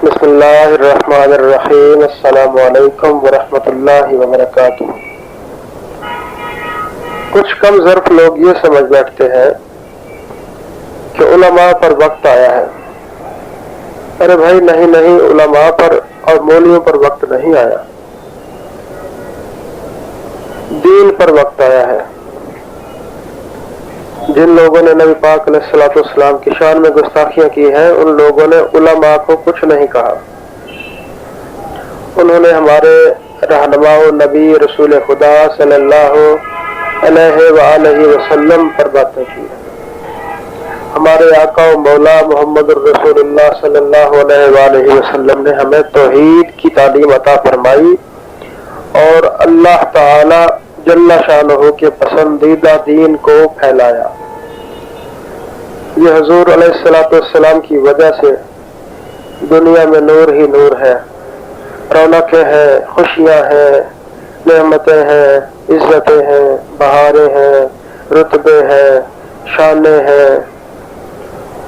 بسم اللہ الرحمن الرحیم، السلام علیکم ورحمۃ اللہ وبرکاتہ۔ کچھ کم ظرف لوگ یہ سمجھ بیٹھتے ہیں کہ علماء پر وقت آیا ہے۔ ارے بھائی نہیں، علماء پر اور مولویوں پر وقت نہیں آیا، دین پر وقت آیا ہے۔ جن لوگوں نے نبی پاک علیہ الصلوۃ والسلام کی شان میں گستاخیاں کی ہیں، ان لوگوں نے علماء کو کچھ نہیں کہا۔ انہوں نے ہمارے رہنما و نبی رسول خدا صلی اللہ علیہ وآلہ وسلم پر باتیں کی۔ ہمارے آقا و مولا محمد الرسول اللہ صلی اللہ علیہ وآلہ وسلم نے ہمیں توحید کی تعلیم عطا فرمائی اور اللہ تعالی جل شانہ کے پسندیدہ دین کو پھیلایا۔ یہ حضور علیہ الصلوۃ والسلام کی وجہ سے دنیا میں نور ہی نور ہے، رونقیں ہیں، خوشیاں ہیں، نعمتیں ہیں، عزتیں ہیں، بہاریں ہیں، رتبے ہیں، شانیں ہیں۔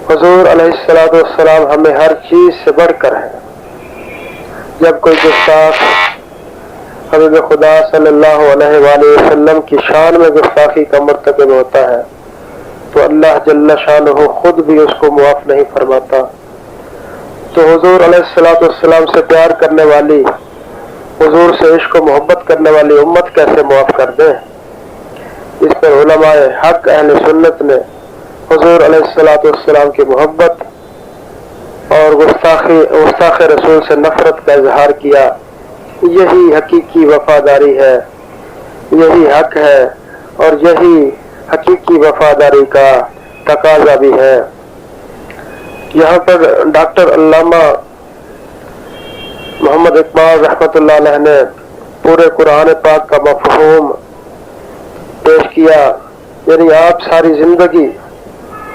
حضور علیہ الصلوۃ والسلام ہمیں ہر چیز سے بڑھ کر ہے۔ جب کوئی گستاخ حبیب خدا صلی اللہ علیہ وآلہ وسلم کی شان میں گستاخی کا مرتکب ہوتا ہے تو اللہ جل شانہ خود بھی اس کو معاف نہیں فرماتا، تو حضور علیہ الصلوۃ والسلام سے پیار کرنے والی، حضور سے عشق و محبت کرنے والی امت کیسے معاف کر دیں؟ اس پر علماء حق اہل سنت نے حضور علیہ الصلوۃ والسلام کی محبت اور گستاخ رسول سے نفرت کا اظہار کیا۔ یہی حقیقی وفاداری ہے، یہی حق ہے اور یہی حقیقی وفاداری کا تقاضا بھی ہے۔ یہاں پر ڈاکٹر علامہ محمد اقبال رحمۃ اللہ علیہ نے پورے قرآن پاک کا مفہوم پیش کیا، یعنی آپ ساری زندگی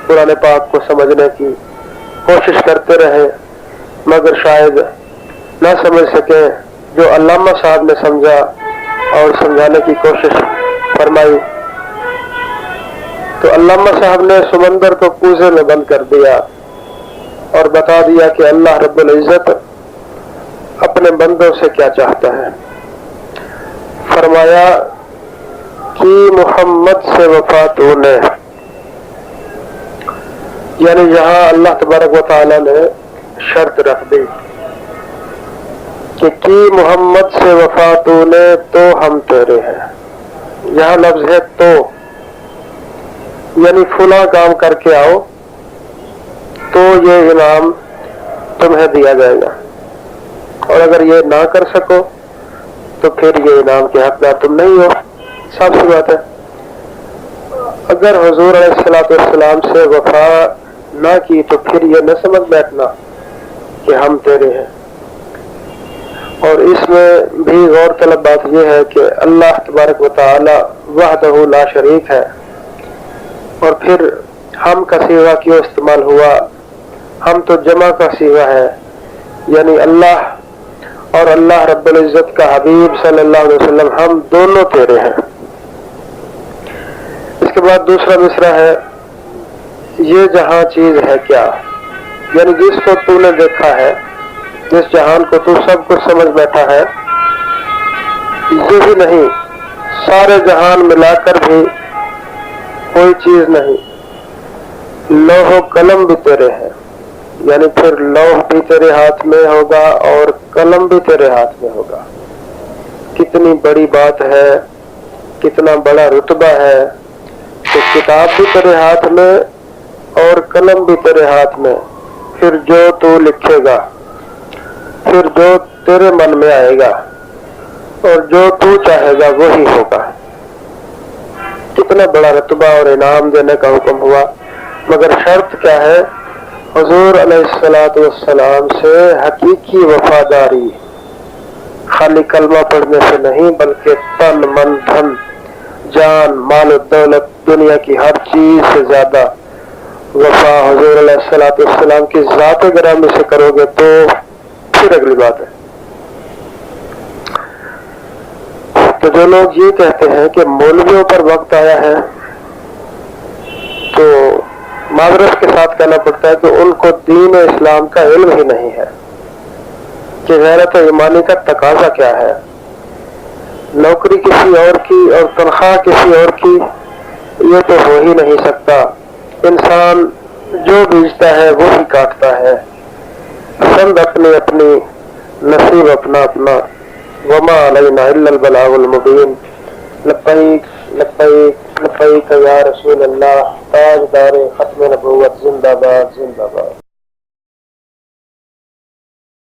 قرآن پاک کو سمجھنے کی کوشش کرتے رہے مگر شاید نہ سمجھ سکے جو علامہ صاحب نے سمجھا اور سمجھانے کی کوشش فرمائی۔ تو علامہ صاحب نے سمندر کو کوزے میں بند کر دیا اور بتا دیا کہ اللہ رب العزت اپنے بندوں سے کیا چاہتا ہے۔ فرمایا کہ محمد سے وفا تو نے، یعنی یہاں اللہ تبارک و تعالی نے شرط رکھ دی کہ کی محمد سے وفا تو نے تو ہم تیرے ہیں۔ یہاں لفظ ہے تو، یعنی فلاں کام کر کے آؤ تو یہ انعام تمہیں دیا جائے گا، اور اگر یہ نہ کر سکو تو پھر یہ انعام کے حقدار تم نہیں ہو۔ صاف سی بات ہے۔ اگر حضور علیہ الصلوۃ والسلام سے وفا نہ کی تو پھر یہ نہ سمجھ بیٹھنا کہ ہم تیرے ہیں۔ اور اس میں بھی غور طلب بات یہ ہے کہ اللہ تبارک و تعالی وحدہ لا شریک ہے، اور پھر ہم کا صیغہ کیوں استعمال ہوا؟ ہم تو جمع کا صیغہ ہے، یعنی اللہ اور اللہ رب العزت کا حبیب صلی اللہ علیہ وسلم ہم دونوں تیرے ہیں۔ اس کے بعد دوسرا مصرع ہے، یہ جہاں چیز ہے کیا، یعنی جس کو تو نے دیکھا ہے، جس جہان کو تو سب کچھ سمجھ بیٹھا ہے، یہی نہیں سارے جہان ملا کر بھی کوئی چیز نہیں، لوح و قلم بھی تیرے ہیں، یعنی پھر لوح بھی تیرے ہاتھ میں ہوگا اور قلم بھی تیرے ہاتھ میں ہوگا۔ کتنی بڑی بات ہے، کتنا بڑا رتبہ ہے کہ کتاب بھی تیرے ہاتھ میں اور قلم بھی تیرے ہاتھ میں، پھر جو تو لکھے گا، پھر جو تیرے من میں آئے گا اور جو تو چاہے گا وہی ہوگا۔ کتنا بڑا رتبہ اور انعام دینے کا حکم ہوا، مگر شرط کیا ہے؟ حضور علیہ الصلوۃ والسلام سے حقیقی وفاداری، خالی کلمہ پڑھنے سے نہیں بلکہ تن من دھن جان مال و دولت دنیا کی ہر چیز سے زیادہ وفا حضور علیہ الصلوۃ والسلام کی ذات گرامی سے کرو گے تو پھر اگلی بات ہے۔ تو جو لوگ یہ کہتے ہیں کہ مولویوں پر وقت آیا ہے، تو معذرت کے ساتھ کہنا پڑتا ہے کہ ان کو دین اسلام کا علم ہی نہیں ہے۔ کہ غیرت ایمانی کا تقاضا کیا ہے. نوکری کسی اور کی اور تنخواہ کسی اور کی یہ تو ہو ہی نہیں سکتا. انسان جو بیچتا ہے وہی کاٹتا ہے. پسند اپنی اپنی، نصیب اپنا اپنا. وما علینا الا البلاغ المبین. لبیک لبیک لبیک یا رسول اللہ. تاجدار ختم نبوت زندہ باد زندہ باد.